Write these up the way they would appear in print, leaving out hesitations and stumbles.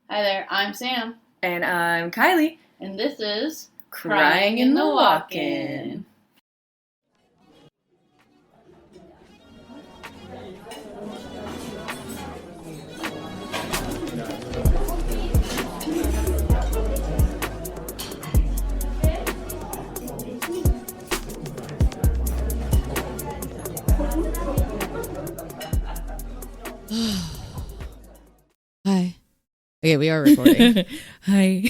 Hi there, I'm Sam. And I'm Kylie. And this is Crying in the Walk-In. Hi. Okay, we are recording. Hi.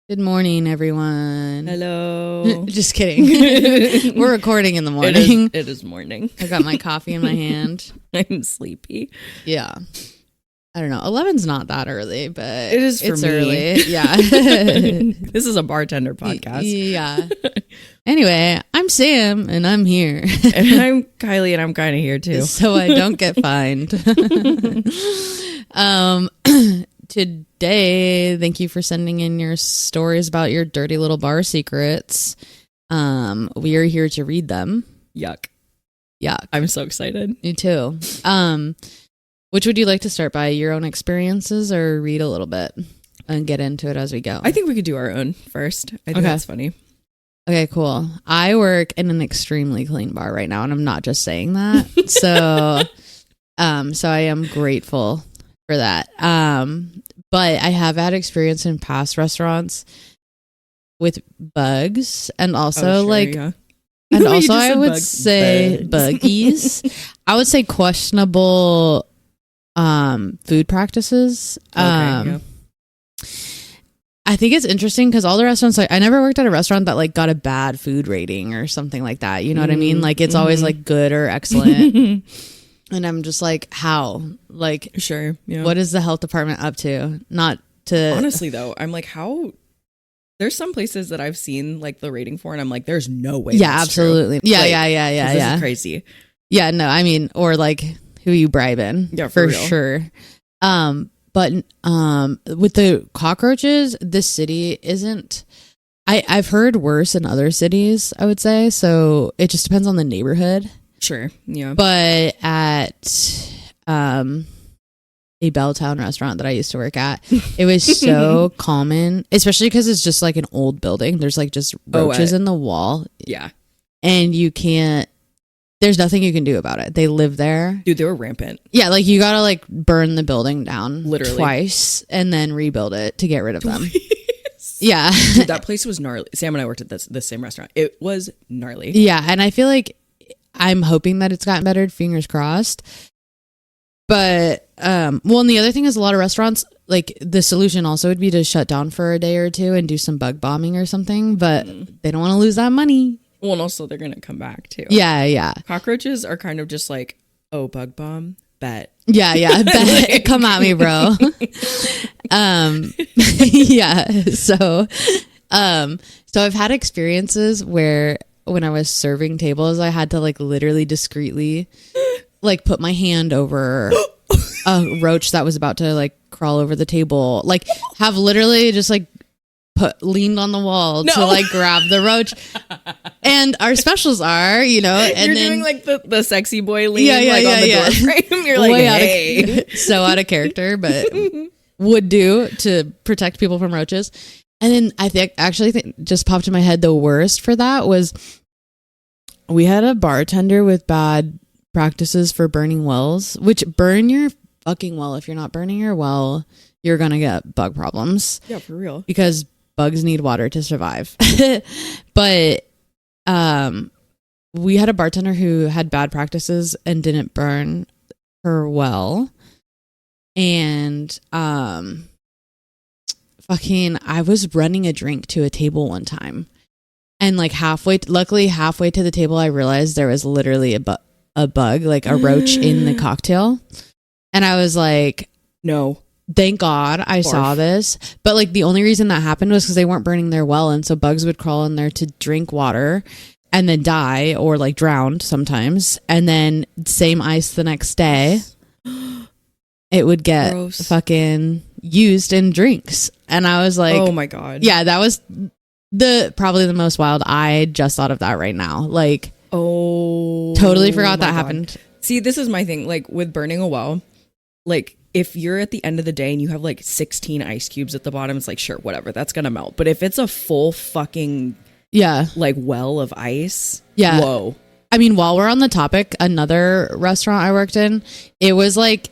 Good morning, everyone. Hello. Just kidding. We're recording in the morning. It is morning. I got my coffee in my hand. I'm sleepy. Yeah. I don't know. 11's not that early, but It is for it's me. early. Yeah. This is a bartender podcast. Yeah. Anyway, I'm Sam and I'm here. And I'm Kylie and I'm kind of here too. So I don't get fined. Today, thank you for sending in your stories about your dirty little bar secrets. We are here to read them. Yuck. Yeah. I'm so excited. Me too. Which would you like to start by? Your own experiences or read a little bit and get into it as we go? I think we could do our own first. I think that's funny. Okay, cool. I work in an extremely clean bar right now, and I'm not just saying that. So I am grateful for that. But I have had experience in past restaurants with bugs and also yeah. and also I would say buggies. I would say questionable food practices. Yeah. I think it's interesting because all the restaurants, I never worked at a restaurant that got a bad food rating or something like that. You know what I mean? It's always good or excellent. And I'm just how? Sure. Yeah. What is the health department up to? Not to. Honestly, though, I'm how? There's some places that I've seen the rating for, and I'm there's no way. Yeah, that's absolutely. True. Yeah. This is crazy. Yeah, no, I mean, or who you bribing? Yeah, for real. Sure. But with the cockroaches, this city isn't. I've heard worse in other cities, I would say. So it just depends on the neighborhood. Sure. Yeah. But at a Belltown restaurant that I used to work at, it was so common, especially because it's just an old building. There's just roaches in the wall. Yeah. And you can't. There's nothing you can do about it. They live there. Dude, they were rampant. Yeah, you gotta burn the building down literally twice and then rebuild it to get rid of them. Twice. Yeah. Dude, that place was gnarly. Sam and I worked at the same restaurant. It was gnarly. Yeah, and I feel I'm hoping that it's gotten better, fingers crossed. But and the other thing is a lot of restaurants, the solution also would be to shut down for a day or two and do some bug bombing or something, but they don't want to lose that money. Well, and also they're gonna come back too. Yeah. Cockroaches are kind of just oh, bug bomb, bet. Yeah, bet. Come at me, bro. Yeah. So I've had experiences where when I was serving tables, I had to literally discreetly put my hand over a roach that was about to crawl over the table. Have literally just leaned on the wall to grab the roach. And our specials are, and you're then doing the sexy boy lean on the door frame. You're way hey. So out of character, but would do to protect people from roaches. And then I think just popped in my head, the worst for that was we had a bartender with bad practices for burning wells, which burn your fucking well. If you're not burning your well, you're gonna get bug problems. Yeah, for real. Because bugs need water to survive. But we had a bartender who had bad practices and didn't burn her well. And I was running a drink to a table one time. And luckily halfway to the table, I realized there was literally a bug, a roach in the cocktail. And I was no. Thank God I saw this. But the only reason that happened was because they weren't burning their well. And so bugs would crawl in there to drink water and then die or drowned sometimes. And then same ice the next day. It would get fucking used in drinks. And I was oh my God. Yeah, that was probably the most wild. I just thought of that right now. Oh, totally forgot that happened. See, this is my thing. With burning a well, if you're at the end of the day and you have like 16 ice cubes at the bottom, it's like, sure, whatever, that's gonna melt. But if it's a full fucking like well of ice, whoa. I mean, while we're on the topic, another restaurant I worked in, it was like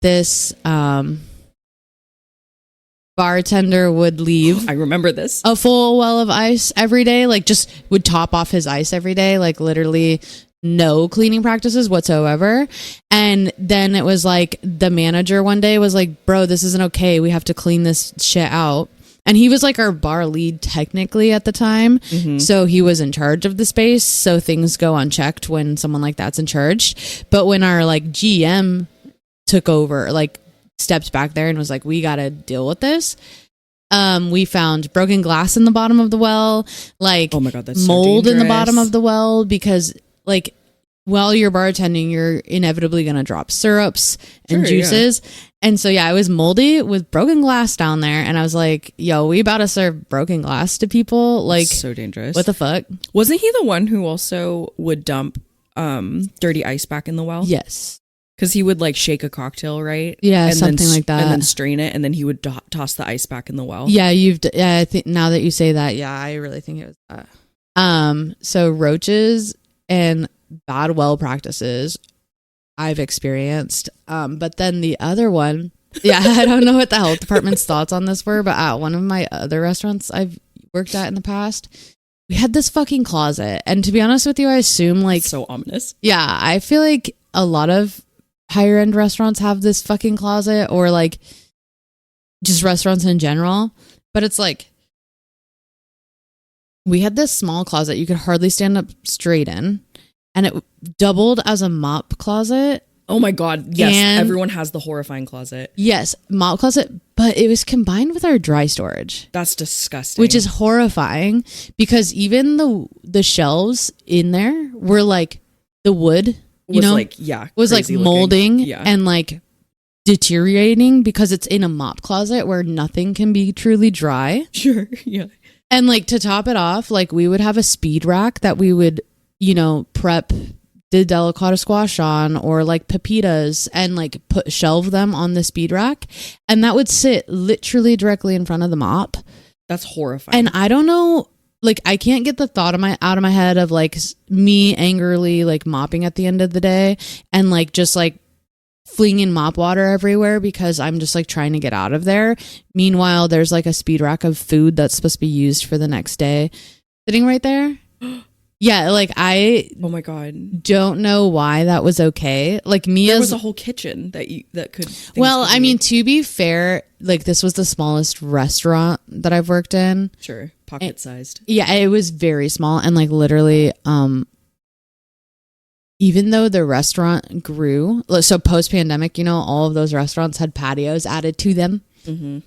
this bartender would leave. I remember this. A full well of ice every day, like just would top off his ice every day, like literally no cleaning practices whatsoever. And then it was like the manager one day was like, bro, this isn't okay. We have to clean this shit out. And he was like our bar lead technically at the time. So he was in charge of the space. So things go unchecked when someone like that's in charge. But when our like GM took over, like stepped back there and was like, we got to deal with this. We found broken glass in the bottom of the well, like oh my God, that's mold so in the bottom of the well, because like while you're bartending, you're inevitably going to drop syrups and juices. Yeah. And so, yeah, it was moldy with broken glass down there. And I was like, yo, we about to serve broken glass to people? Like, so dangerous. What the fuck? Wasn't he the one who also would dump dirty ice back in the well? Yes. Because he would like shake a cocktail, right? Yeah, and something like that. And then strain it. And then he would toss the ice back in the well. Yeah, I think now that you say that, yeah, I really think it was that. So roaches and bad well practices I've experienced. But then the other one, yeah, I don't know what the health department's thoughts on this were, but at one of my other restaurants I've worked at in the past, we had this fucking closet. And to be honest with you, I assume like... So ominous. Yeah, I feel like a lot of higher end restaurants have this fucking closet, or like just restaurants in general. But it's like, we had this small closet you could hardly stand up straight in, and it doubled as a mop closet. Oh my God. Yes. And everyone has the horrifying closet. Yes. Mop closet. But it was combined with our dry storage. That's disgusting. Which is horrifying, because even the shelves in there were like the wood, was like molding and like deteriorating because it's in a mop closet where nothing can be truly dry. Sure. Yeah. And like to top it off, like we would have a speed rack that we would, prep the delicata squash on, or like pepitas, and like shelve them on the speed rack, and that would sit literally directly in front of the mop. That's horrifying. And I don't know, like I can't get the thought out of my head of like me angrily like mopping at the end of the day and like just like flinging mop water everywhere because I'm just like trying to get out of there. Meanwhile, there's like a speed rack of food that's supposed to be used for the next day sitting right there. Yeah, like oh my God, don't know why that was okay. Like there was a whole kitchen that could. Well, I mean, to be fair, like this was the smallest restaurant that I've worked in. Sure, pocket sized. Yeah, it was very small, and like literally, even though the restaurant grew, so post pandemic, all of those restaurants had patios added to them, and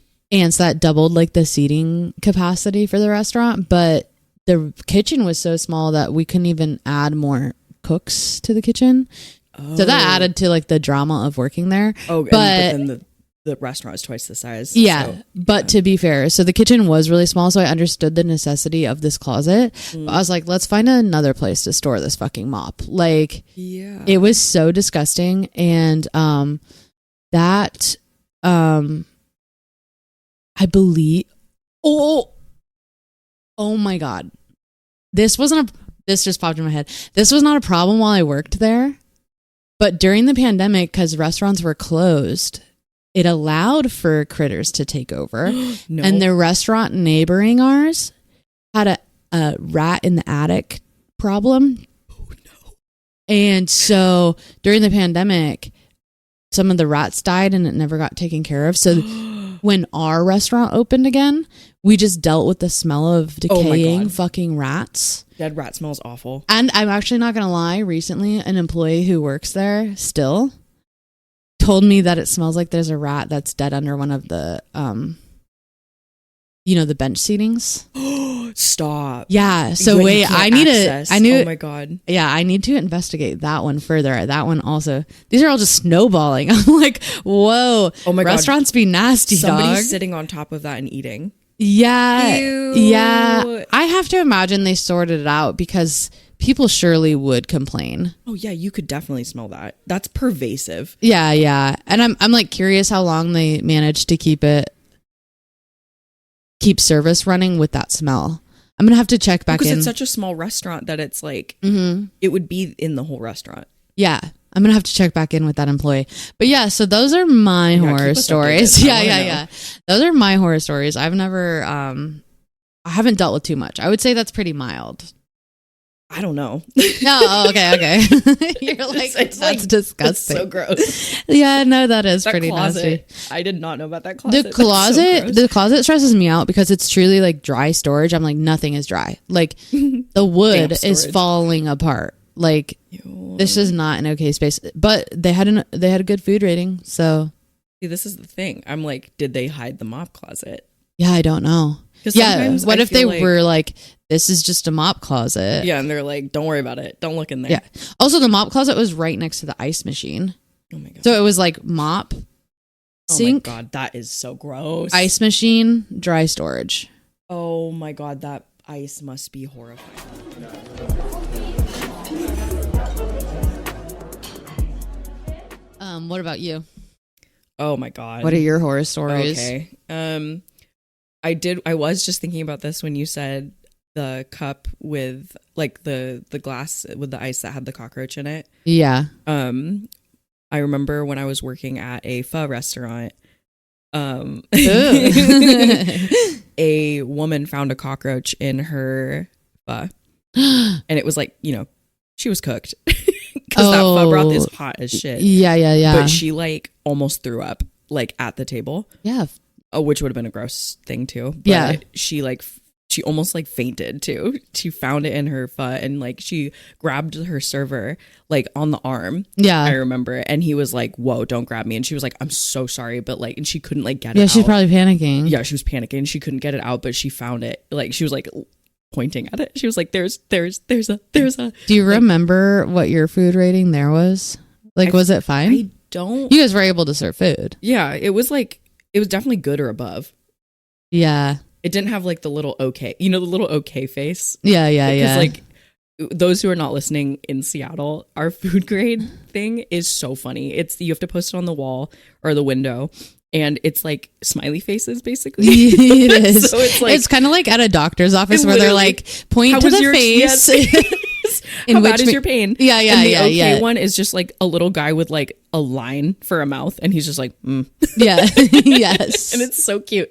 so that doubled like the seating capacity for the restaurant, but the kitchen was so small that we couldn't even add more cooks to the kitchen. Oh. So that added to like the drama of working there. Oh, but then the restaurant is twice the size. Yeah. So, but to be fair, so the kitchen was really small. So I understood the necessity of this closet. But I was like, let's find another place to store this fucking mop. Like, yeah, it was so disgusting. And that, I believe, oh my God. This just popped in my head. This was not a problem while I worked there, but during the pandemic, because restaurants were closed, it allowed for critters to take over. No. And the restaurant neighboring ours had a rat in the attic problem. Oh no. And so during the pandemic, some of the rats died and it never got taken care of. So when our restaurant opened again, we just dealt with the smell of decaying fucking rats. Dead rat smells awful. And I'm actually not going to lie. Recently, an employee who works there still told me that it smells like there's a rat that's dead under one of the, the bench seatings. Stop. Yeah. So wait, I oh my God. Yeah, I need to investigate that one further. That one also. These are all just snowballing. I'm like, whoa. Oh my God. Restaurants be nasty, Somebody's sitting on top of that and eating. Yeah. Ew. Yeah. I have to imagine they sorted it out because people surely would complain. Oh yeah, you could definitely smell that. That's pervasive. Yeah. And I'm like curious how long they managed to keep service running with that smell. I'm gonna have to check back in because it's such a small restaurant that it's like it would be in the whole restaurant. Yeah, I'm gonna have to check back in with that employee. But yeah, so those are my horror stories. Yeah. Those are my horror stories. I've never, I haven't dealt with too much. I would say that's pretty mild. I don't know. No, okay. You're like, that's disgusting. It's so gross. Yeah, no, that is that pretty closet, nasty. I did not know about that closet. The closet stresses me out because it's truly like dry storage. I'm like, nothing is dry. Like the wood is falling apart. Like this is not an okay space. But they had a good food rating. So see, this is the thing. I'm like, did they hide the mop closet? Yeah, I don't know. Yeah, what if they were like, this is just a mop closet? Yeah, and they're like, don't worry about it. Don't look in there. Yeah. Also, the mop closet was right next to the ice machine. Oh my God. So it was like mop, sink. Oh my God, that is so gross. Ice machine, dry storage. Oh my God, that ice must be horrifying. What about you? Oh my God. What are your horror stories? Okay. I was just thinking about this when you said the cup with like the glass with the ice that had the cockroach in it. Yeah. I remember when I was working at a pho restaurant, a woman found a cockroach in her pho. And it was like, she was cooked. Because that pho broth is hot as shit. Yeah. But she like almost threw up like at the table. Yeah. Which would have been a gross thing too. But yeah. She almost like fainted too. She found it in her pho and like she grabbed her server like on the arm. Yeah. I remember. And he was like, whoa, don't grab me. And she was like, I'm so sorry. But like, and she couldn't like get it out. Yeah, she's probably panicking. Yeah, she was panicking. She couldn't get it out, but she found it. Like she was like pointing at it. She was like, there's a. Do you remember what your food rating there was? Like, was it fine? I don't. You guys were able to serve food. Yeah, it was definitely good or above. Yeah. It didn't have like the little okay, the little okay face. Yeah. Because like those who are not listening in Seattle, our food grade thing is so funny. You have to post it on the wall or the window. And it's like smiley faces, basically. It is. So it's like, it's kind of like at a doctor's office where they're like, point to the face. Yes. How bad is your pain? Yeah. And the okay one is just like a little guy with like a line for a mouth, and he's just like, Yeah. Yes. And it's so cute.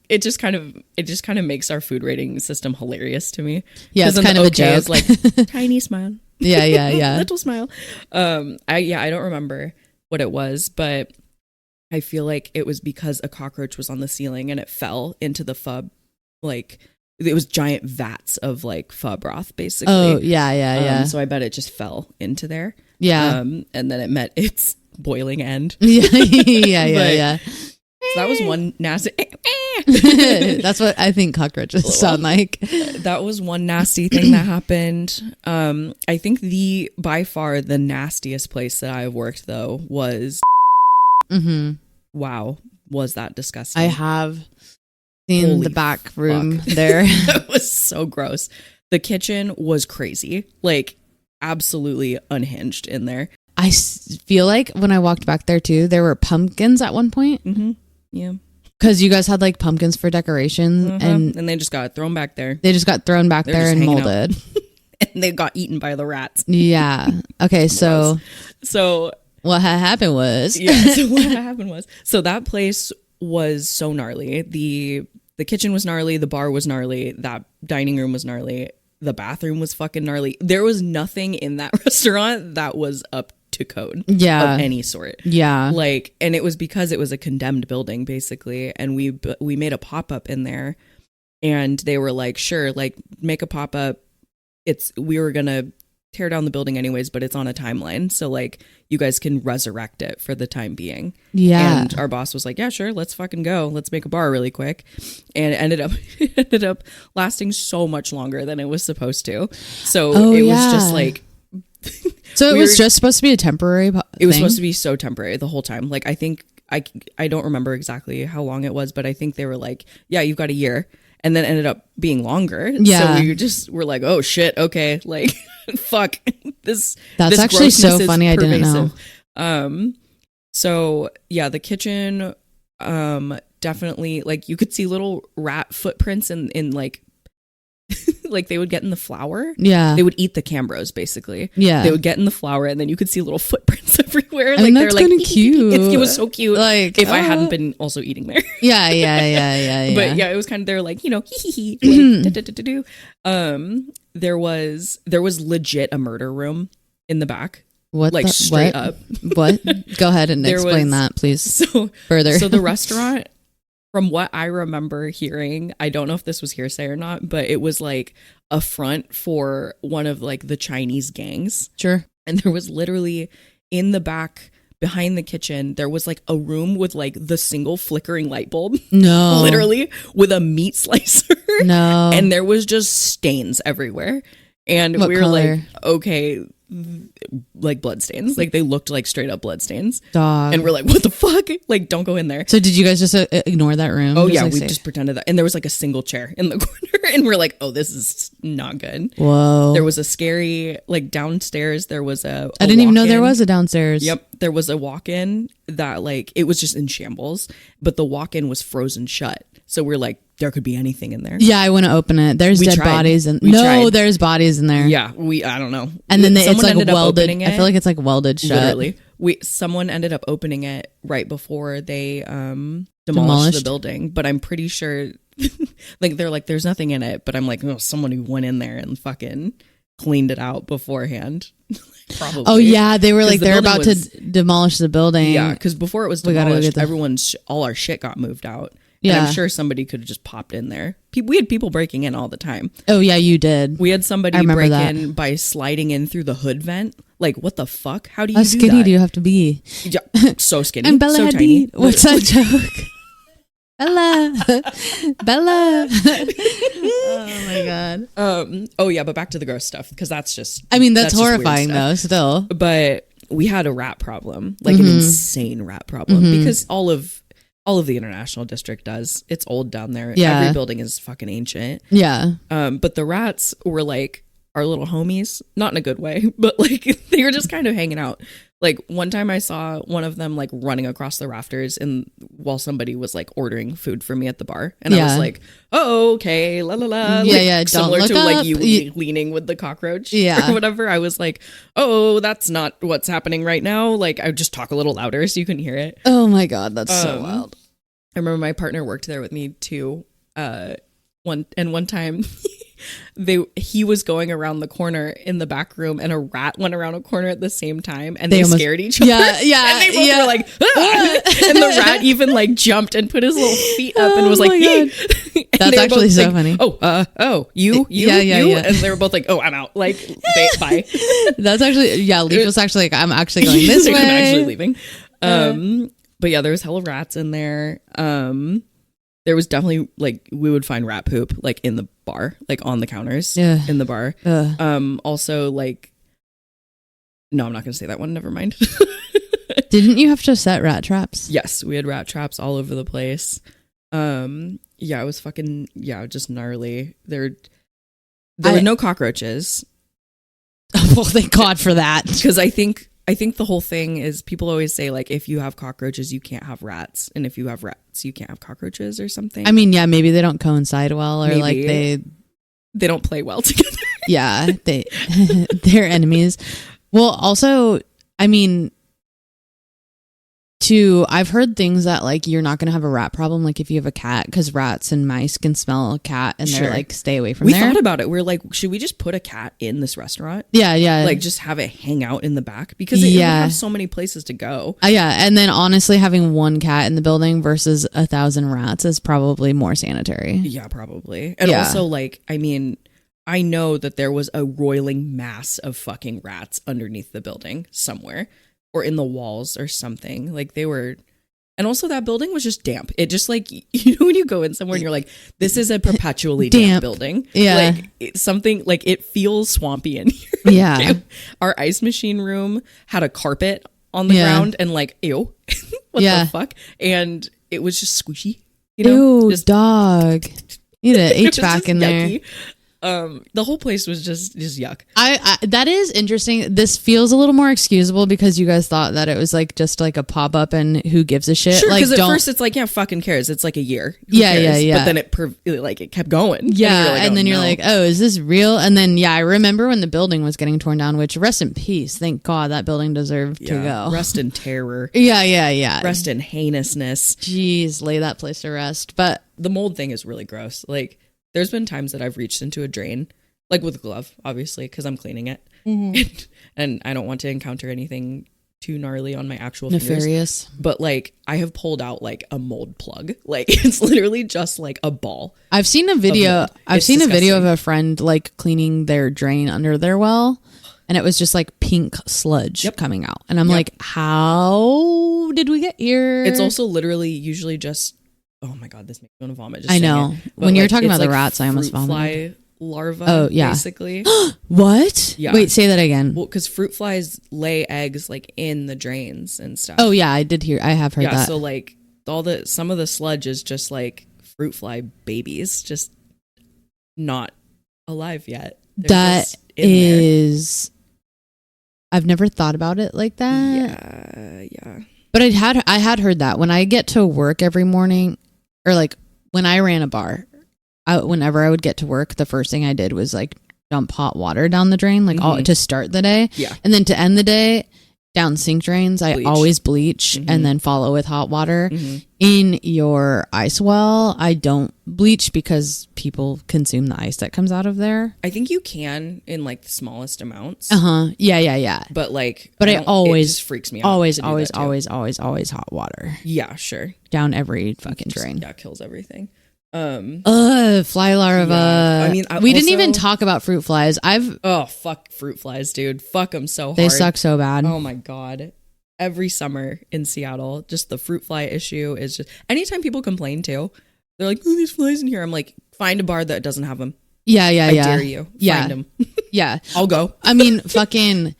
It just kind of makes our food rating system hilarious to me. Yeah, it's kind of a joke. It's like tiny smile. Yeah. Little smile. I don't remember what it was, but I feel like it was because a cockroach was on the ceiling and it fell into the pho. Like it was giant vats of like pho broth, basically. Oh yeah. So I bet it just fell into there. Yeah. And then it met its boiling end. Yeah. So that was one nasty. That's what I think cockroaches sound like. That was one nasty thing that happened. I think by far the nastiest place that I've worked though was. Mm-hmm. Wow, was that disgusting? I have seen Holy the back room fuck. there. That was so gross. The kitchen was crazy, like absolutely unhinged in there. I feel like when I walked back there too, there were pumpkins at one point. Mm-hmm. Yeah, because you guys had like pumpkins for decorations, and they just got thrown back there. They just got thrown back there and molded, and they got eaten by the rats. Yeah. Okay. So what happened was so that place was so gnarly. The kitchen was gnarly, the bar was gnarly, that dining room was gnarly, the bathroom was fucking gnarly. There was nothing in that restaurant that was up to code of any sort. Yeah. Like, and it was because it was a condemned building basically, and we made a pop-up in there, and they were like, sure, like make a pop-up. We were gonna tear down the building anyways, but it's on a timeline, so like you guys can resurrect it for the time being. Yeah. And our boss was like, yeah, sure, let's fucking go, let's make a bar really quick. And it ended up lasting so much longer than it was supposed to. So it was just like so it was just supposed to be a temporary it was supposed to be so temporary the whole time. Like I think I don't remember exactly how long it was, but I think they were like, yeah, you've got a year. and then ended up being longer. Yeah. So we're like, oh shit, okay, like fuck this. That's this actually so grossness is funny. I didn't know. pervasive. So yeah, the kitchen, definitely, like you could see little rat footprints in like like they would get in the flour. Yeah. They would eat the Cambros basically. Yeah. They would get in the flour and then you could see little footprints everywhere. I mean, Like that's they're like kinda cute. It was so cute. Like, if I hadn't been also eating there. Yeah. But yeah, it was kind of, they're like, hee hee hee. Like, do. There was legit a murder room in the back. What? Like straight up. What? Go ahead and There explain was- that, please. So Further. So the restaurant, from what I remember hearing, I don't know if this was hearsay or not, but it was like a front for one of like the Chinese gangs. Sure. And there was literally in the back behind the kitchen, there was like a room with like the single flickering light bulb. No. Literally with a meat slicer. No. And there was just stains everywhere. And What we were color? like, okay, like blood stains. Like they looked like straight up blood stains. Dog. And we're like, what the fuck? Like, don't go in there. So did you guys just ignore that room? Oh Just, yeah, like, we say- just pretended that. And there was like a single chair in the corner. And we're like, oh, this is not good. Whoa. There was a scary, like downstairs, there was a I didn't even know there walk-in. was a downstairs. Yep. There was a walk-in that like, it was just in shambles, but the walk-in was frozen shut. So we're like, there could be anything in there. Yeah, I want to open it. There's We dead tried. bodies and We no, tried. there's bodies in there. Yeah. I don't know. And then it's Someone like ended up welded. opening I it. feel like it's like welded shut. Literally. Someone ended up opening it right before they demolished the Demolished? building, but I'm pretty sure like they're like there's nothing in it, but I'm like, oh, someone who went in there and fucking cleaned it out beforehand. Probably. Oh yeah, they were 'Cause like the they're building about was- to demolish the building. Yeah, because before it was We gotta go demolished, get the- all our shit got moved out. Yeah. And I'm sure somebody could have just popped in there. We had people breaking in all the time. Oh yeah, you did. We had somebody I remember break that. in by sliding in through the hood vent. Like, what the fuck? How do you How do skinny that? do you have to be? Yeah, so skinny. I'm Bella so Hadid. tiny. What's that joke? Bella, Bella. Oh my god. Oh yeah, but back to the gross stuff because that's just. I mean, that's just weird horrifying stuff. though. Still. But we had a rat problem, like Mm-hmm. an insane rat problem, because all of the international district does. It's old down there. Yeah. Every building is fucking ancient. Yeah. But the rats were like our little homies, not in a good way, but like they were just kind of hanging out. Like one time I saw one of them like running across the rafters and while somebody was like ordering food for me at the bar. And I Yeah. was like, oh, okay, la la la. Yeah, Like, yeah, don't similar look to like up. you You- leaning with the cockroach Yeah. or whatever. I was like, oh, that's not what's happening right now. Like I would just talk a little louder so you couldn't hear it. Oh my god, that's so Um, wild. I remember my partner worked there with me too. One time he was going around the corner in the back room and a rat went around a corner at the same time and they almost- scared each other. Yeah, yeah, And they both yeah. were like, "Ah!" And the rat even like jumped and put his little feet up and was Oh like, my "Hey." God. And That's they were actually both so like, funny. You, Yeah, you. yeah. And they were both like, oh, I'm out. Like, bye. That's actually Leaf was actually like, I'm actually going this Like, way. I'm actually leaving. But yeah, there was hella rats in there. There was definitely like we would find rat poop like in the bar, like on the counters Yeah. in the bar. Ugh. Also like, no, I'm not gonna say that one. Never mind. Didn't you have to set rat traps? Yes, we had rat traps all over the place. Yeah, it was fucking just gnarly. There were no cockroaches Well, thank God for that. because I think the whole thing is people always say like if you have cockroaches you can't have rats, and if you have rats you can't have cockroaches or something. I mean, yeah, maybe they don't coincide well, or Maybe. like they don't play well together. they're enemies. Well, also, I mean, I've heard things that like you're not going to have a rat problem like if you have a cat, because rats and mice can smell a cat and they're Sure. like, stay away from We there. thought about it. We're like, should we just put a cat in this restaurant? Yeah. Like just have it hang out in the back because it would Yeah. have so many places to go. Yeah, and then honestly, having one cat in the building versus 1,000 rats is probably more sanitary. Yeah, probably. And Yeah. also like, I mean, I know that there was a roiling mass of fucking rats underneath the building somewhere or in the walls or something. Like they were. And also that building was just damp. It just like, you know, when you go in somewhere and you're like, this is a perpetually damp building. Yeah. Like it's something like it feels swampy in here. Yeah. Our ice machine room had a carpet on the Yeah. ground and like, ew, what Yeah. the fuck? And it was just squishy, you know? Ew, Just, dog. You need It was an HVAC just in there. yucky. The whole place was just yuck. I that is interesting. This feels a little more excusable because you guys thought that it was like just like a pop up and who gives a shit. Sure, like because at first it's like, yeah, fucking cares. It's like a year. Who Yeah, cares? yeah. But then it kept going. yeah, and then oh, you're no. like, oh, is this real? And then I remember when the building was getting torn down. Which rest in peace. Thank God that building deserved to go. Rest in terror. Yeah. Rest in heinousness. Jeez, lay that place to rest. But The mold thing is really gross. Like, there's been times that I've reached into a drain, like with a glove, obviously, because I'm cleaning it. And I don't want to encounter anything too gnarly on my actual fingers. nefarious. But like, I have pulled out like a mold plug. Like, it's literally just like a ball. I've seen a video. mold. I've It's seen a video of disgusting. a friend like cleaning their drain under their well, and it was just like pink sludge coming out. And I'm like, how did we get here? It's also literally usually just, oh my God, this makes me want to vomit. Just I saying know. it. But, When you were like, talking it's about the like rats, I almost fruit vomited. fly larva. Oh, yeah. Basically. What? Yeah. Wait, say that again. Well, because fruit flies lay eggs like in the drains and stuff. Oh yeah, I did hear. I have heard yeah. that. So like some of the sludge is just like fruit fly babies, just not alive yet. They're That just in there. is. I've never thought about it like that. Yeah. But I had heard that when I get to work every morning, or like when I ran a bar, whenever I would get to work, the first thing I did was like dump hot water down the drain, like all to start the day. Yeah. And then to end the day, down sink drains, I Bleach. always bleach and then follow with hot water. In your ice well, I don't bleach because people consume the ice that comes out of there. I think you can in like the smallest amounts. Yeah. But like, But I don't- always it just freaks me out. Always to do that too. always hot water Yeah, sure. down every fucking drain. Yeah, kills everything. Fly larva. Yeah. I mean, we didn't even also- talk about fruit flies. Oh, fuck fruit flies, dude. Fuck them so hard. They suck so bad. Oh my God. Every summer in Seattle, just the fruit fly issue is just, anytime people complain too, they're like, oh, there's flies in here. I'm like, find a bar that doesn't have them. Yeah. I dare you. Yeah. Find them. Yeah. I'll go. I mean, fucking,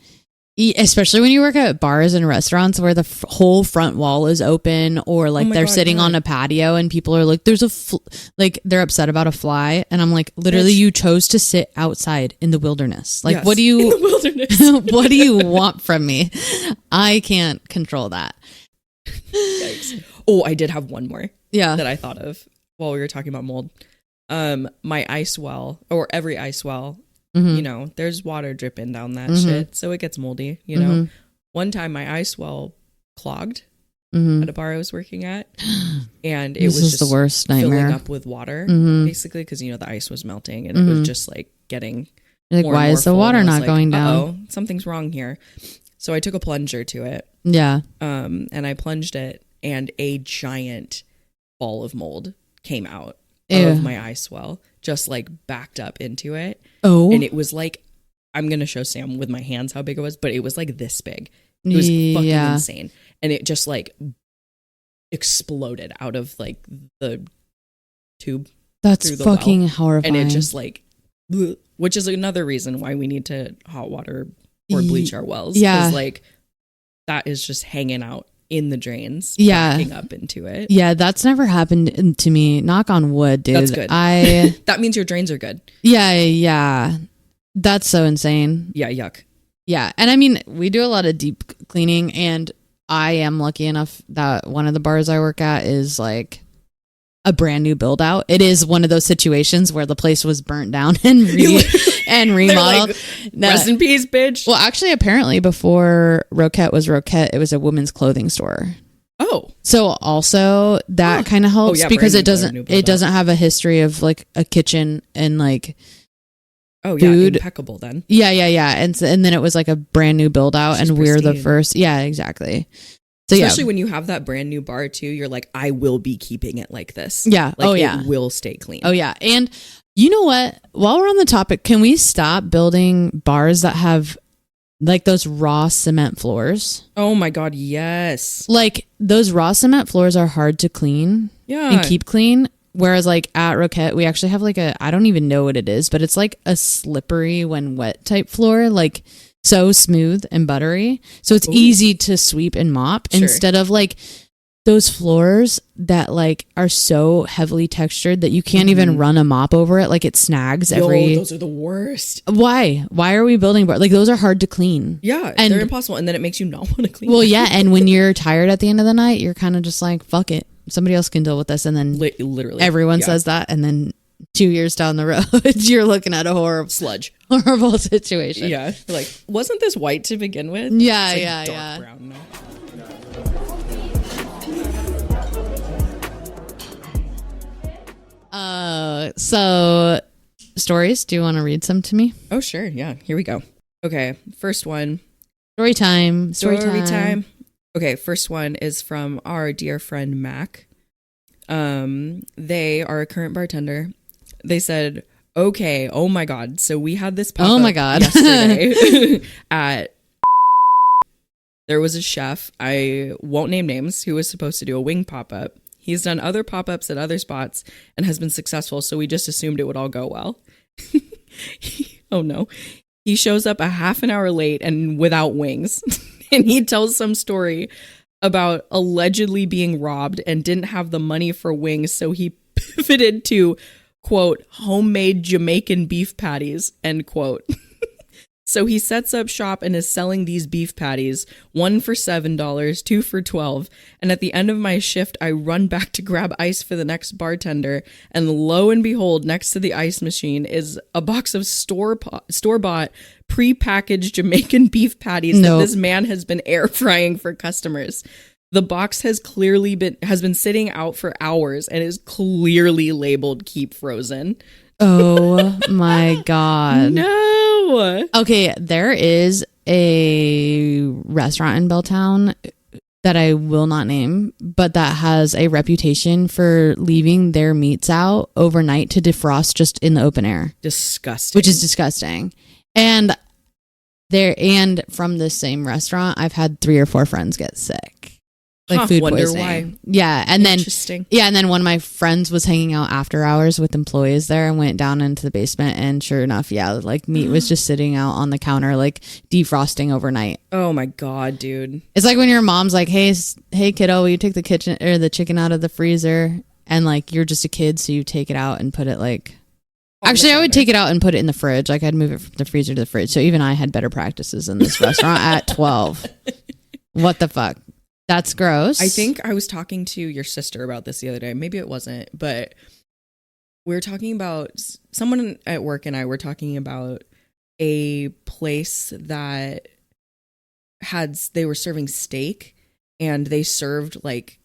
especially when you work at bars and restaurants where the whole front wall is open, or like my they're God, sitting yeah. on a patio and people are like, there's like they're upset about a fly. And I'm like, literally, Bitch. you chose to sit outside in the wilderness. Like, Yes. what do In you, the wilderness. what do you want from me? I can't control that. Yikes. Oh, I did have one more Yeah. that I thought of while we were talking about mold. My ice well, or every ice well, Mhm. you know, there's water dripping down that Mhm. shit, so it gets moldy, you know. One time my ice well clogged at a bar I was working at, and it This was is just the worst filling nightmare. up with water, Mhm. basically, because, you know, the ice was melting, and it was just like getting You're like, more and why more is the full, water and I was not going down? Uh-oh, something's wrong here. So I took a plunger to it, Yeah. and I plunged it, and a giant ball of mold came out Ew. of my ice well, just like backed up into it. Oh. And it was like, I'm going to show Sam with my hands how big it was, but it was like this big. It was fucking Yeah. insane. And it just like exploded out of like the tube. That's through the fucking horrifying. And it just like, bleh, which is another reason why we need to hot water or bleach our wells. Yeah. 'Cause, like, that is just hanging out in the drains. Yeah. Backing up into it. Yeah, that's never happened to me. Knock on wood, dude. That's good. That means your drains are good. Yeah. That's so insane. Yeah, yuck. Yeah. And I mean, we do a lot of deep cleaning, and I am lucky enough that one of the bars I work at is like a brand new build out. It is one of those situations where the place was burnt down and remodeled. Like, rest in peace, bitch. Well, actually, apparently before Roquette was Roquette, it was a women's clothing store. Oh. So also that kind of helps yeah, because brand it new build out. doesn't have a history of like a kitchen and like Oh, yeah. food. Impeccable then. yeah. And then it was like a brand new build out, She's and we're the pristine. first. Yeah, exactly. So Especially when you have that brand new bar too, you're like, I will be keeping it like this. Yeah. Like, Oh, yeah. It will stay clean. Oh yeah. And you know what? While we're on the topic, can we stop building bars that have like those raw cement floors? Oh my God, yes. Like those raw cement floors are hard to clean Yeah. and keep clean. Whereas like at Roquette, we actually have like I don't even know what it is, but it's like a slippery when wet type floor, like so smooth and buttery. So it's Ooh. easy to sweep and mop Sure. instead of like those floors that like are so heavily textured that you can't even run a mop over it. Like it snags every. Those are the worst. Why are we building like those are hard to clean? Yeah, and they're impossible, and then it makes you not want to clean. Well, yeah, and when you're tired at the end of the night, you're kind of just like, fuck it, somebody else can deal with this, and then literally everyone says that, and then 2 years down the road, you're looking at a horrible situation. Yeah, like wasn't this white to begin with? Yeah, it's like yeah. Brown now. So stories. Do you want to read some to me? Oh, sure. Yeah. Here we go. Okay. First one. Story time. Okay. First one is from our dear friend Mac. They are a current bartender. They said, okay, oh my God. So we had this pop-up yesterday at there was a chef, I won't name names, who was supposed to do a wing pop-up. He's done other pop-ups at other spots and has been successful, so we just assumed it would all go well. Oh no. He shows up a half an hour late and without wings. And he tells some story about allegedly being robbed and didn't have the money for wings, so he pivoted to, quote, homemade Jamaican beef patties, end quote. So he sets up shop and is selling these beef patties, one for $7, two for $12. And at the end of my shift, I run back to grab ice for the next bartender. And lo and behold, next to the ice machine is a box of store-bought, pre-packaged Jamaican beef patties that this man has been air frying for customers. The box has been sitting out for hours and is clearly labeled "Keep Frozen." Oh my God. No. Okay, there is a restaurant in Belltown that I will not name, but that has a reputation for leaving their meats out overnight to defrost just in the open air. Disgusting. Which is disgusting. And from the same restaurant, I've had 3 or 4 friends get sick. Like food poisoning. Why. Yeah, and then one of my friends was hanging out after hours with employees there and went down into the basement, and sure enough, like meat was just sitting out on the counter, like defrosting overnight. Oh my God, dude! It's like when your mom's like, "Hey, kiddo, will you take the chicken out of the freezer?" And like you're just a kid, so you take it out and put it like. Actually, I would take it out and put it in the fridge. Like I'd move it from the freezer to the fridge. So even I had better practices in this restaurant at 12. What the fuck? That's gross. I think I was talking to your sister about this the other day. Maybe it wasn't, but we were talking about someone at work, and I were talking about a place that they were serving steak, and they served like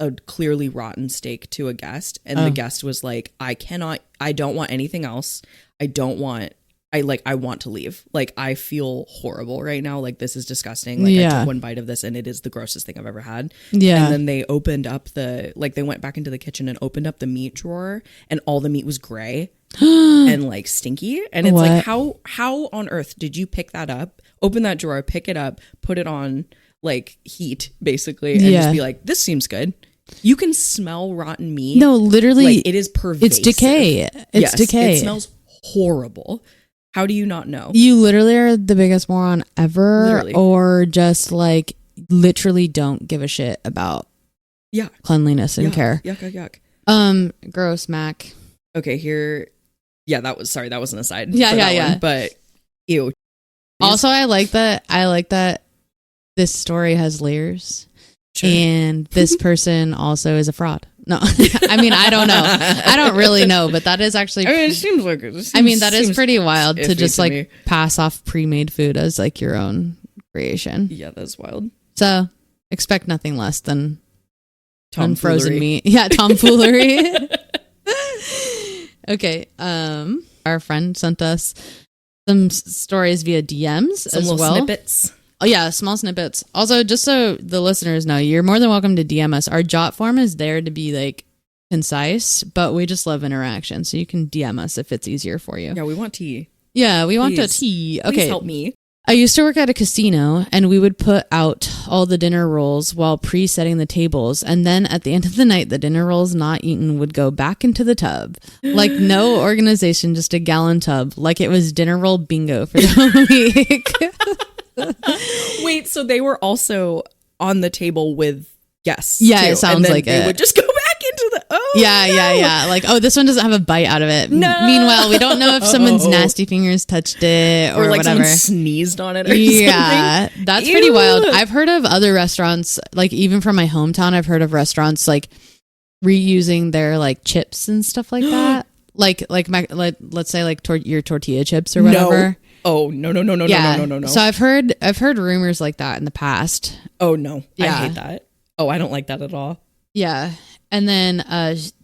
a clearly rotten steak to a guest, and the guest was like, I don't want anything else. I want to leave. Like, I feel horrible right now. Like, this is disgusting. Like, I took one bite of this and it is the grossest thing I've ever had. Yeah. And then they opened up they went back into the kitchen and opened up the meat drawer, and all the meat was gray and like stinky. And it's like, how on earth did you pick that up? Open that drawer, pick it up, put it on like heat basically, and just be like, this seems good. You can smell rotten meat. No, literally. Like, it is pervasive. It's decay. It's decay. It smells horrible. How do you not know? You literally are the biggest moron ever, or just like literally don't give a shit about cleanliness and care. Yuck. Gross, Mac. Okay, here. Yeah, that was an aside. Yeah. But ew. Also, I like that this story has layers. Sure. And this person also is a fraud. No, I mean, I don't know. I don't really know, but that is actually. It seems like it. That is pretty wild to just like pass off pre-made food as like your own creation. Yeah, that's wild. So expect nothing less than unfrozen meat. Yeah, tomfoolery. Okay. Our friend sent us some stories via DMs as well. Snippets. Oh, yeah, small snippets. Also, just so the listeners know, you're more than welcome to DM us. Our jot form is there to be like concise, but we just love interaction. So you can DM us if it's easier for you. Yeah, we want tea. Yeah, we want tea. Okay. Please help me. I used to work at a casino, and we would put out all the dinner rolls while pre-setting the tables. And then at the end of the night, the dinner rolls not eaten would go back into the tub. Like no organization, just a gallon tub. Like it was dinner roll bingo for the week. Wait, so they were also on the table with Yes. Yeah, too. it sounds and then like they it. would just go back into the Yeah. Like, oh, this one doesn't have a bite out of it. No. Meanwhile, we don't know if someone's nasty fingers touched it or like whatever. someone sneezed on it or Yeah, something. that's Ew. pretty wild. I've heard of other restaurants, like even from my hometown, I've heard of restaurants like reusing their like chips and stuff like that. like let's say like your tortilla chips or whatever. No. Oh no. So I've heard rumors like that in the past. Oh no. Yeah. I hate that. Oh, I don't like that at all. Yeah. And then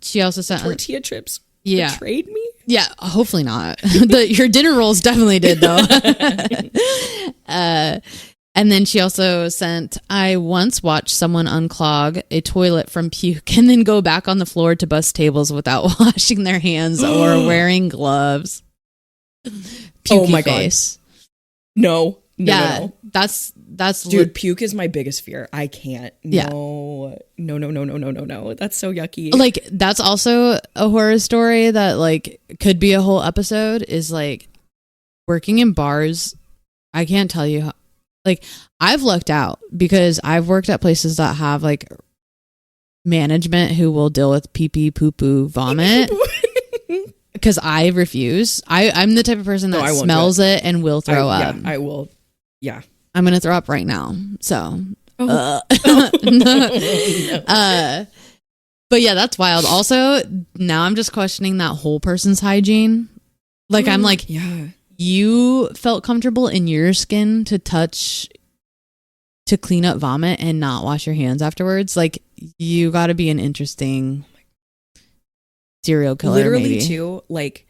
she also sent Tortilla chips yeah. betrayed me? Yeah, hopefully not. Your dinner rolls definitely did though. And then she also sent, I once watched someone unclog a toilet from puke and then go back on the floor to bus tables without washing their hands or wearing gloves. Oh my face. God. No. Yeah, that's dude, puke is my biggest fear. I can't. Yeah. No. That's so yucky. Like, that's also a horror story that like could be a whole episode, is like working in bars. I can't tell you how, like, I've lucked out because I've worked at places that have like management who will deal with pee pee, poo poo, vomit. Because I refuse. I'm the type of person that smells it and will throw up. Yeah, I will. Yeah. I'm going to throw up right now. So. Oh. But yeah, that's wild. Also, now I'm just questioning that whole person's hygiene. Like, I'm like, yeah. You felt comfortable in your skin to clean up vomit and not wash your hands afterwards. Like, you got to be an interesting serial killer. Literally maybe. too, like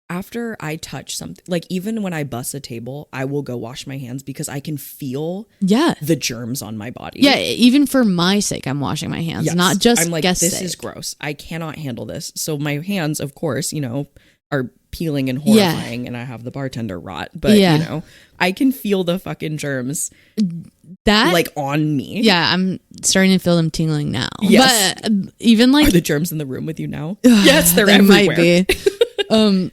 after I touch something, like even when I bust a table, I will go wash my hands because I can feel the germs on my body. Yeah, even for my sake, I'm washing my hands, not just I'm like, guest this sake. is gross. I cannot handle this. So my hands, of course, are peeling and horrifying, and I have the bartender rot. But I can feel the fucking germs that like on me. Yeah, I'm starting to feel them tingling now. Yes. But even like, are the germs in the room with you now? Yes, they're everywhere. Might be.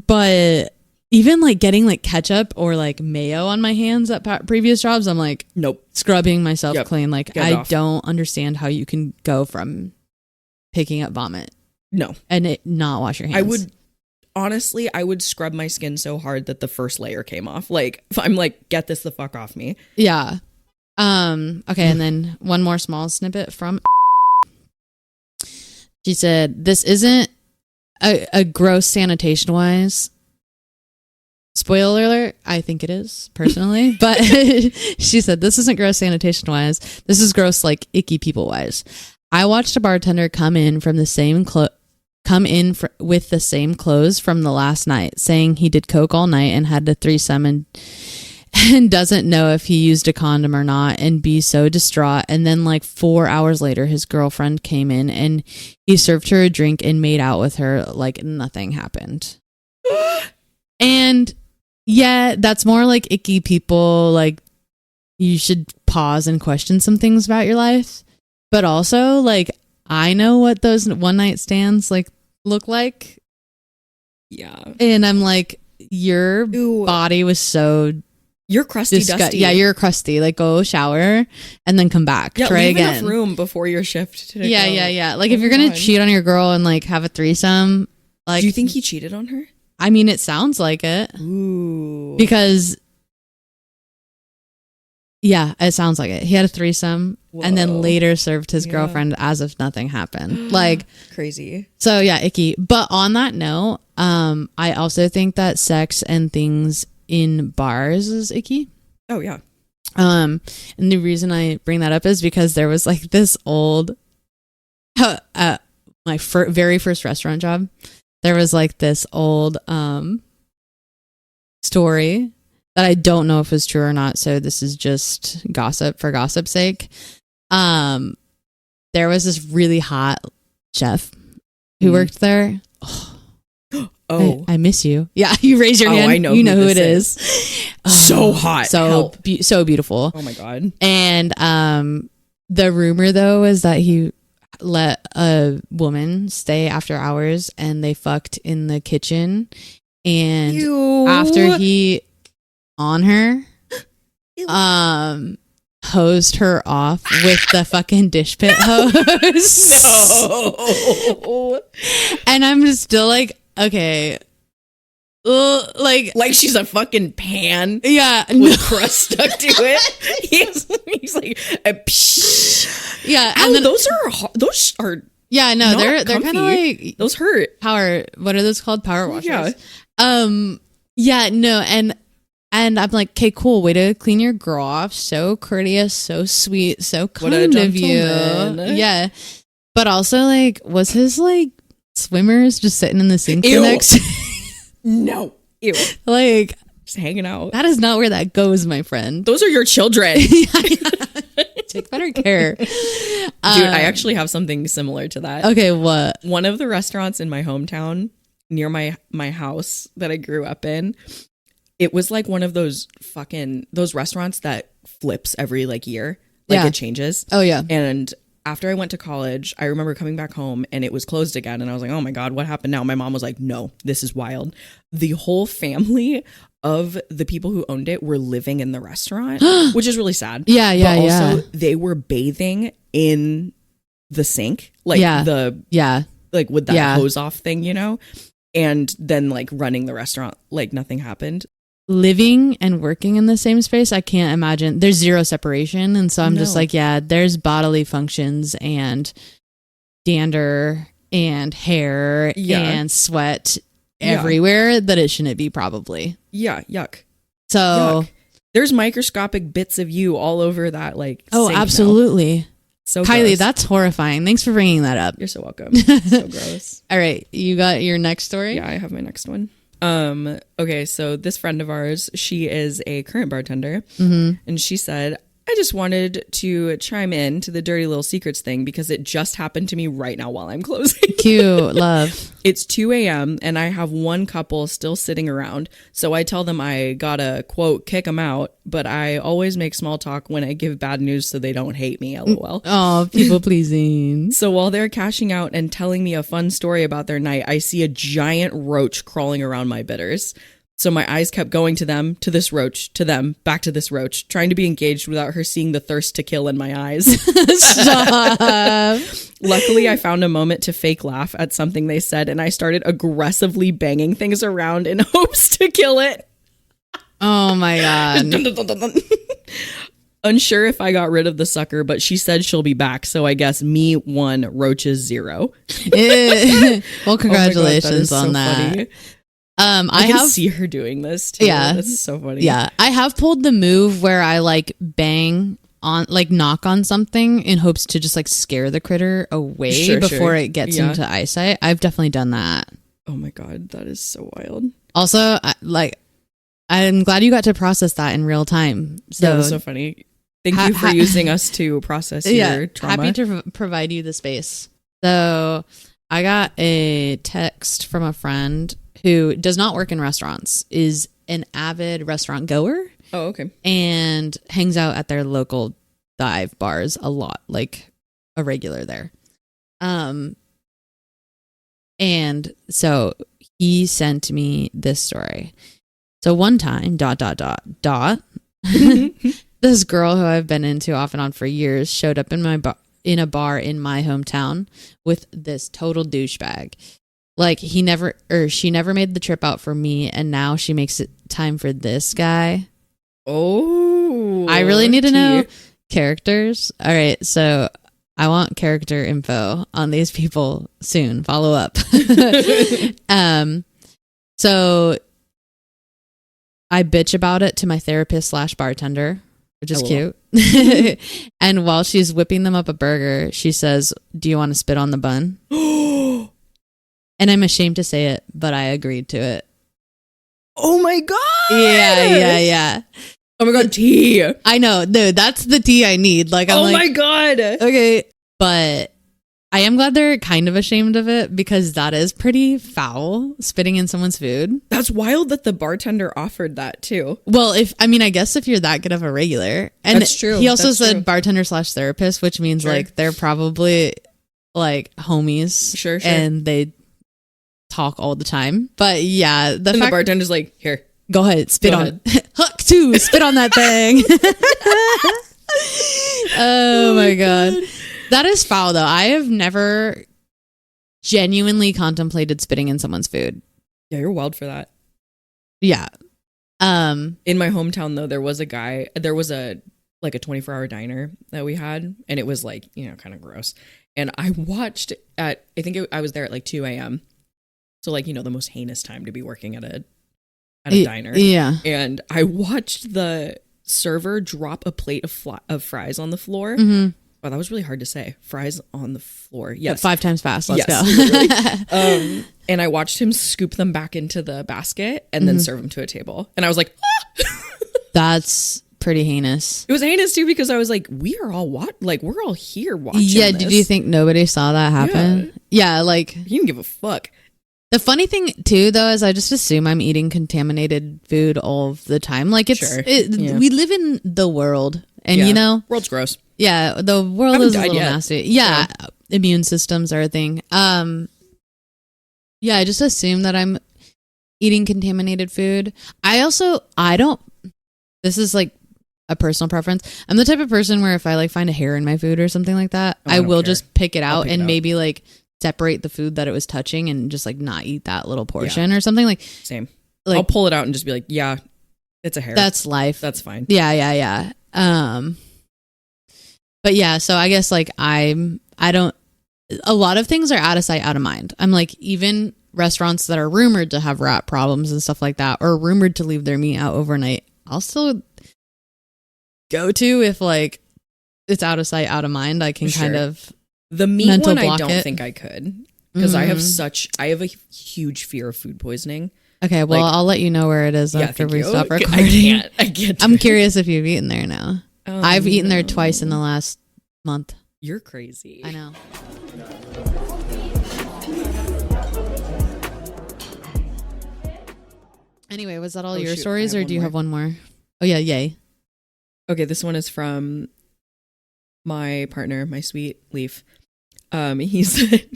But even like getting like ketchup or like mayo on my hands at previous jobs, I'm like, nope, scrubbing myself clean. Like, I don't understand how you can go from picking up vomit, and not wash your hands. I would scrub my skin so hard that the first layer came off. Like, I'm like, get this the fuck off me. Yeah. Okay, and then one more small snippet from. She said, "This isn't a gross sanitation wise. Spoiler alert, I think it is personally, but she said this isn't gross sanitation wise. This is gross like icky people wise. I watched a bartender come in with the same clothes from the last night, saying he did coke all night and had a threesome and doesn't know if he used a condom or not, and be so distraught. And then like 4 hours later, his girlfriend came in and he served her a drink and made out with her like nothing happened." And yeah, that's more like icky people. Like, you should pause and question some things about your life. But also, like, I know what those one night stands like look like. Yeah. And I'm like, your body was so... You're crusty, dusty. Yeah, you're crusty. Like, go shower and then come back. Yeah, try leave again. enough room before your shift. Yeah. Like, if you're going to cheat on your girl and, like, have a threesome... like, do you think he cheated on her? I mean, it sounds like it. Ooh. Because... yeah, it sounds like it. He had a threesome and then later served his girlfriend as if nothing happened. Like, crazy. So yeah, icky. But on that note, I also think that sex and things in bars is icky. Oh yeah. And the reason I bring that up is because there was like this old, my very first restaurant job, there was like this old story that I don't know if it's true or not, so this is just gossip for gossip's sake. There was this really hot chef who worked there. Oh, I miss you. Yeah, you raise your hand. I know you know who it is. So hot. So so beautiful. Oh my God. And the rumor though is that he let a woman stay after hours and they fucked in the kitchen, and after he on her, hosed her off with the fucking dish pit hose. No. And I'm just still like, okay. Like she's a fucking pan Yeah. with crust stuck to it. He's like, psh. Yeah. Ow, And then, those are yeah, no, not they're comfy. kind of like those hurt. power. What are those called? Power washers. Yeah. Yeah, no. And I'm like, okay, cool. Way to clean your girl off. So courteous, so sweet, so kind of you. gentleman. Yeah. But also, like, was his like swimmers just sitting in the sink Ew. the next? No. Ew. Like, Just hanging out. that is not where that goes, my friend. Those are your children. Take better care. Dude, Dude, I actually have something similar to that. Okay, what? One of the restaurants in my hometown near my house that I grew up in, it was like one of those restaurants that flips every like year. Like Yeah. it changes. Oh, yeah. And after I went to college, I remember coming back home and it was closed again. And I was like, oh my God, what happened now? My mom was like, no, this is wild. The whole family of the people who owned it were living in the restaurant, which is really sad. Yeah, yeah, But yeah. also they were bathing in the sink, like Yeah. Yeah. like with that Yeah. hose off thing, you know? And then like running the restaurant like nothing happened. Living and working in the same space, I can't imagine. There's zero separation. And so I'm just No. like, yeah, there's bodily functions and dander and hair Yeah. and sweat Yeah. everywhere that it shouldn't be, probably. Yeah, yuck. So, Yuck. There's microscopic bits of you all over that like oh, sink now. absolutely. So Kylie, gross. that's horrifying. Thanks for bringing that up. You're so welcome. So gross. All right. You got your next story? Yeah, I have my next one. Okay, so this friend of ours, she is a current bartender, and she said, I just wanted to chime in to the dirty little secrets thing because it just happened to me right now while I'm closing. Cute. Love. It's 2 a.m. and I have one couple still sitting around. So I tell them I gotta, quote, kick them out, but I always make small talk when I give bad news so they don't hate me, lol. Oh, people pleasing. So while they're cashing out and telling me a fun story about their night, I see a giant roach crawling around my bitters. So my eyes kept going to them, to this roach, to them, back to this roach, trying to be engaged without her seeing the thirst to kill in my eyes. Stop. Luckily, I found a moment to fake laugh at something they said, and I started aggressively banging things around in hopes to kill it. Oh my God. Unsure if I got rid of the sucker, but she said she'll be back. So I guess me 1, roaches 0. Well, congratulations on that. Funny. I can have see her doing this too. Yeah. That's so funny. Yeah, I have pulled the move where I like bang on, like knock on something in hopes to just like scare the critter away Sure. before it gets Yeah. into eyesight. I've definitely done that. Oh my God, that is so wild. Also, I'm glad you got to process that in real time. So, Yeah, that's so funny. Thank you for using us to process your trauma. happy to provide you the space. So I got a text from a friend who does not work in restaurants, is an avid restaurant goer, Oh, okay. and hangs out at their local dive bars a lot, like a regular there. And so he sent me this story. So one time, ... this girl who I've been into off and on for years showed up in a bar in my hometown with this total douchebag. Like she never made the trip out for me, and now she makes it time for this guy. Oh, I really need to know characters. All right, so I want character info on these people soon. Follow up. So I bitch about it to my therapist / bartender, which is LOL. cute. And while she's whipping them up a burger, she says, "Do you want to spit on the bun?" And I'm ashamed to say it, but I agreed to it. Oh my God. Yeah. Oh my God, tea. I know. No, that's the tea I need. Like, I'm Oh like, my God. okay. But I am glad they're kind of ashamed of it, because that is pretty foul, spitting in someone's food. That's wild that the bartender offered that too. Well, I guess if you're that good of a regular. And That's true. He also That's said true. bartender / therapist, which means Sure. like they're probably like homies. Sure. And they talk all the time. But yeah, And the bartender's like, here. go ahead, spit Go on it. Hook too, spit on that thing. Oh my god. That is foul though. I have never genuinely contemplated spitting in someone's food. Yeah, you're wild for that. Yeah. In my hometown though, there was a 24-hour diner that we had, and it was like, kind of gross. And I watched I was there at like 2 a.m. So like, the most heinous time to be working at a diner. Yeah. And I watched the server drop a plate of fries on the floor. Mm-hmm. Wow, that was really hard to say. Fries on the floor. Yes. 5 times fast. Let's go. And I watched him scoop them back into the basket and then serve them to a table. And I was like, ah! That's pretty heinous. It was heinous too, because I was like, we're all here watching. Yeah. this. Did you think nobody saw that happen? Yeah. Like, you didn't give a fuck. the funny thing too, though, is I just assume I'm eating contaminated food all of the time. Like we live in the world, and world's gross. Yeah, the world is a little nasty. Yeah, immune systems are a thing. Yeah, I just assume that I'm eating contaminated food. I don't. This is like a personal preference. I'm the type of person where if I like find a hair in my food or something like that, I will just pick it out and maybe like separate the food that it was touching and just like not eat that little portion or something. Like same. Like, I'll pull it out and just be like, yeah, it's a hair. That's life. That's fine. Yeah. But yeah, so I guess like I don't, a lot of things are out of sight, out of mind. I'm like, even restaurants that are rumored to have rat problems and stuff like that, or rumored to leave their meat out overnight, I'll still go to if like it's out of sight, out of mind. I can kind of the meat one. I don't it. think I could, because I have a huge fear of food poisoning. Okay, well, I'll let you know where it is after we stop recording. I can't. I'm curious if you've eaten there now. I've eaten there twice in the last month. You're crazy. I know. Anyway, was that all your stories, or do you have one more? Oh yeah, yay. Okay, this one is from my partner, my sweet Leaf. He said,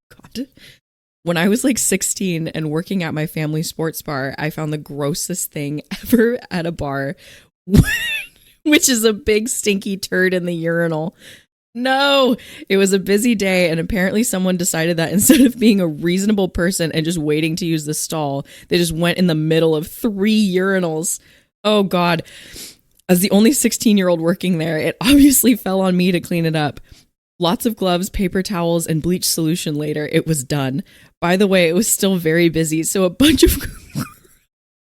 God, when I was like 16 and working at my family sports bar, I found the grossest thing ever at a bar, which is a big stinky turd in the urinal. No, it was a busy day, and apparently someone decided that instead of being a reasonable person and just waiting to use the stall, they just went in the middle of 3 urinals. Oh God. As the only 16-year-old working there, it obviously fell on me to clean it up. Lots of gloves, paper towels, and bleach solution later, it was done. By the way, it was still very busy, so a bunch of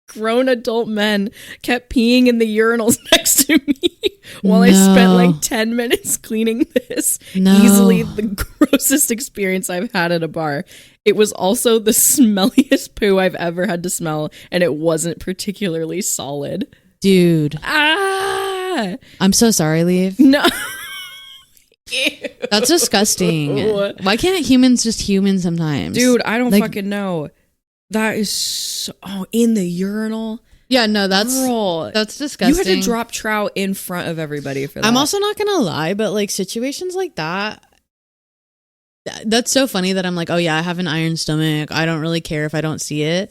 grown adult men kept peeing in the urinals next to me while I spent like 10 minutes cleaning this. Easily the grossest experience I've had at a bar. It was also the smelliest poo I've ever had to smell, and it wasn't particularly solid. Dude. Ah! I'm so sorry, Leaf. No. Ew. That's disgusting. Why can't humans just human sometimes? Dude, I don't fucking know. That is so, in the urinal. Yeah, no, that's disgusting. You had to drop trout in front of everybody for that. I'm also not gonna lie, but like situations like that, that's so funny that I'm like, oh yeah, I have an iron stomach. I don't really care if I don't see it.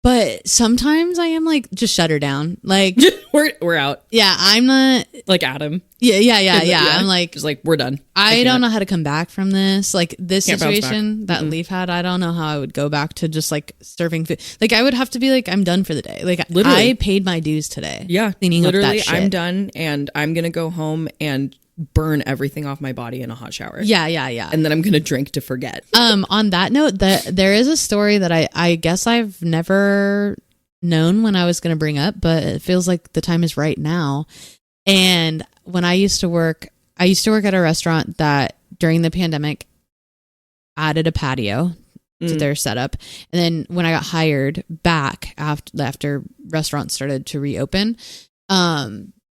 But sometimes I am like, just shut her down. Like we're out. Yeah, I'm not like Adam. Yeah. I'm like, just like, we're done. I don't know how to come back from this. Like this situation that Leaf had, I don't know how I would go back to just like serving food. Like I would have to be like, I'm done for the day. Like literally. I paid my dues today. Yeah, cleaning literally, up that shit. I'm done, and I'm gonna go home and burn everything off my body in a hot shower. Yeah. And then I'm gonna drink to forget. On that note, there is a story that I guess I've never known when I was gonna bring up, but it feels like the time is right now. And when I used to work at a restaurant that during the pandemic added a patio to their setup. And then when I got hired back after restaurants started to reopen,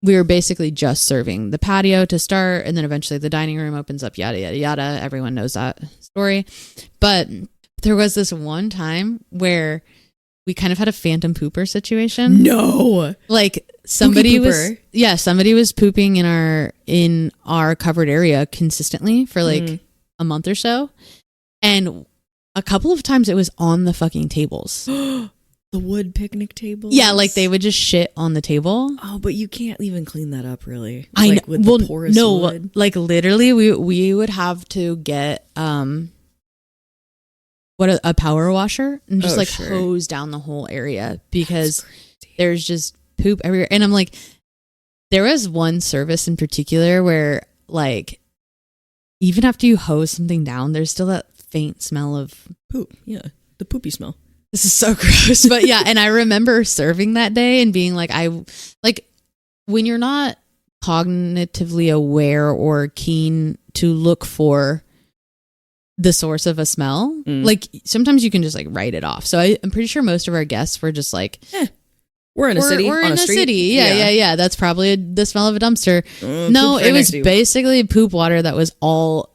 we were basically just serving the patio to start, and then eventually the dining room opens up, yada, yada, yada. Everyone knows that story. But there was this one time where we kind of had a phantom pooper situation. No. Like somebody was pooping in our covered area consistently for like a month or so. And a couple of times it was on the fucking tables. The wood picnic tables. Yeah, like they would just shit on the table. Oh, but you can't even clean that up, really. I know. Like with the porous wood. Like literally, we would have to get a power washer and just hose down the whole area because there's just poop everywhere. And I'm like, there was one service in particular where like even after you hose something down, there's still that faint smell of poop. Yeah, the poopy smell. This is so gross. But yeah, and I remember serving that day and being like, when you're not cognitively aware or keen to look for the source of a smell, like sometimes you can just like write it off. So I'm pretty sure most of our guests were just like, we're in a city. We're in a city. Yeah. That's probably the smell of a dumpster. No, Poop it was right basically poop water that was all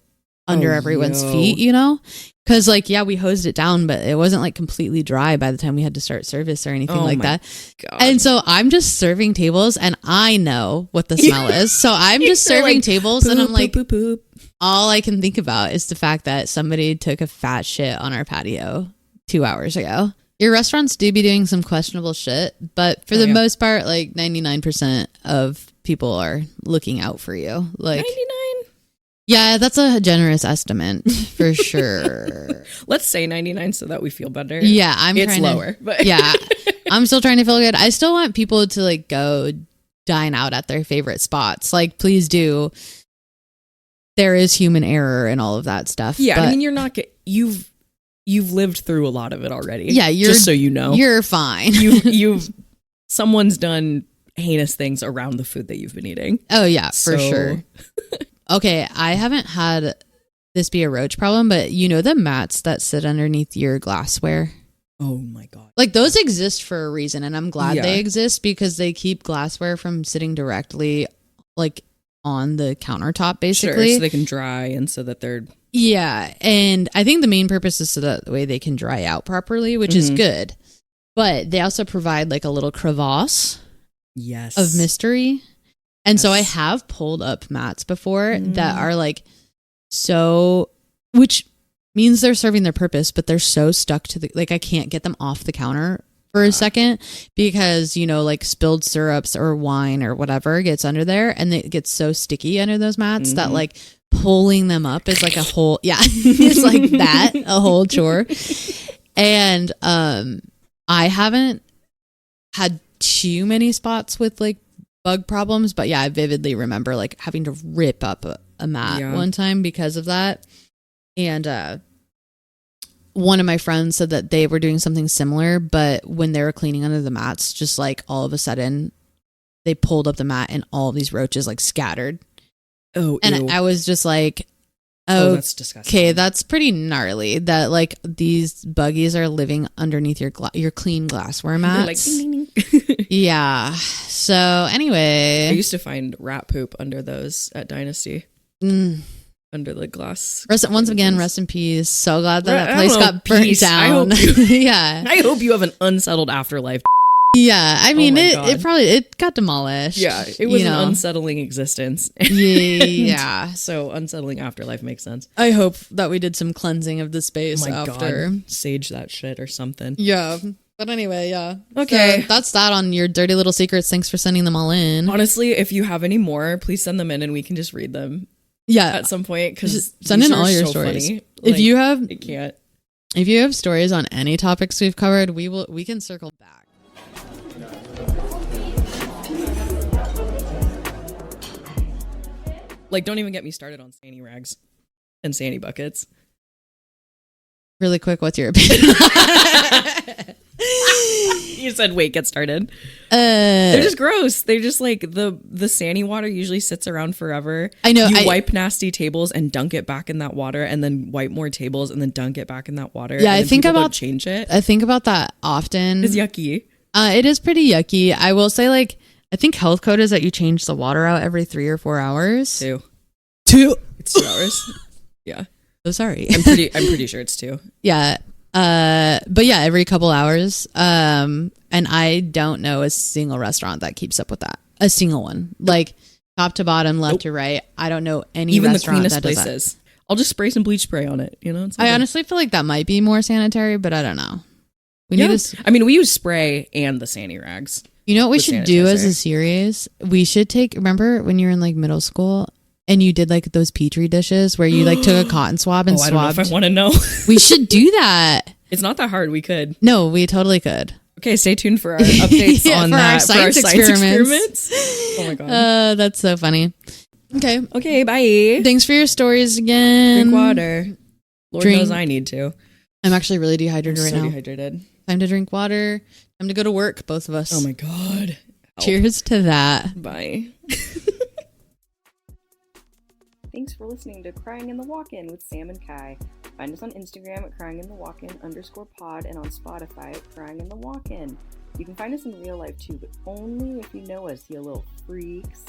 under everyone's feet, you know? Because like, yeah, we hosed it down, but it wasn't like completely dry by the time we had to start service or anything like that. God. And so I'm just serving tables and I know what the smell is. So I'm just serving like, tables poop, and I'm like, poop. All I can think about is the fact that somebody took a fat shit on our patio 2 hours ago. Your restaurants do be doing some questionable shit, but for the most part, like 99% of people are looking out for you. Like 99? Yeah, that's a generous estimate for sure. Let's say 99 so that we feel better. Yeah, it's lower. But yeah, I'm still trying to feel good. I still want people to like go dine out at their favorite spots. Like, please do. There is human error and all of that stuff. Yeah, I mean, you're not you've lived through a lot of it already. Yeah, just so you know, you're fine. you've someone's done heinous things around the food that you've been eating. Oh yeah, for sure. Okay, I haven't had this be a roach problem, but you know the mats that sit underneath your glassware? Oh my God. Like those exist for a reason, and I'm glad they exist because they keep glassware from sitting directly like on the countertop, basically. Sure, so they can dry and so that they're... Yeah, and I think the main purpose is so that the way they can dry out properly, which is good. But they also provide like a little crevasse of mystery. And so I have pulled up mats before that are like which means they're serving their purpose, but they're so stuck to the, like I can't get them off the counter for a second because, you know, like spilled syrups or wine or whatever gets under there and it gets so sticky under those mats that like pulling them up is like a whole, it's like that, a whole chore. And I haven't had too many spots with like bug problems, but yeah, I vividly remember like having to rip up a mat one time because of that. And one of my friends said that they were doing something similar, but when they were cleaning under the mats, just like all of a sudden they pulled up the mat and all these roaches like scattered. Oh, and ew. I was just like, that's disgusting. Okay, that's pretty gnarly that like these buggies are living underneath your clean glassware mats. Like, ding, ding, ding. Yeah. So anyway, I used to find rat poop under those at Dynasty. Under the glass. Once again, rest in peace. So glad that place got burnt down. Yeah. I hope you have an unsettled afterlife. Yeah, I mean, it got demolished. Yeah, it was an unsettling existence. Yeah. So unsettling afterlife makes sense. I hope that we did some cleansing of the space after. God. Sage that shit or something. Yeah. But anyway, yeah. Okay. So that's that on your dirty little secrets. Thanks for sending them all in. Honestly, if you have any more, please send them in and we can just read them. Yeah. At some point. Because send in all your stories. Funny. If you have... I can't. If you have stories on any topics we've covered, we can circle back. Like, don't even get me started on Sandy rags and Sandy buckets. Really quick, what's your opinion? You said, wait, get started. They're just gross. They're just like the Sandy water usually sits around forever. I know. You wipe nasty tables and dunk it back in that water and then wipe more tables and then dunk it back in that water. Yeah, and I think about change it. I think about that often. It's yucky. It is pretty yucky. I will say, like, I think health code is that you change the water out every 3 or 4 hours. 2. It's 2 hours. Yeah. So sorry. I'm pretty sure it's 2. Yeah. But yeah, every couple hours. And I don't know a single restaurant that keeps up with that. A single one. Like top to bottom, left to right. I don't know any even restaurant the cleanest that does places. that. I'll just spray some bleach spray on it, you know? I honestly feel like that might be more sanitary, but I don't know. We Yeah. need to. I mean, we use spray and the Sandy rags. You know what we with should do as sanitizer. a series? We should take. Remember when you were in like middle school and you did like those petri dishes where you like took a cotton swab and I don't know swabbed? if I want to know. We should do that. It's not that hard. We could. No, we totally could. Okay, stay tuned for our updates Yeah, on for our that. science experiments. Oh my god. That's so funny. Okay. Okay, bye. Thanks for your stories again. Drink water. Lord Drink. knows I need to. I'm actually really dehydrated right so now. dehydrated. Time to drink water. Time to go to work, both of us. Oh my god. Help. Cheers to that. Bye. Thanks for listening to Crying in the Walk-In with Sam and Kai. Find us on Instagram at cryinginthewalkin_pod and on Spotify at Crying in the Walk-In. You can find us in real life too, but only if you know us, you little freaks.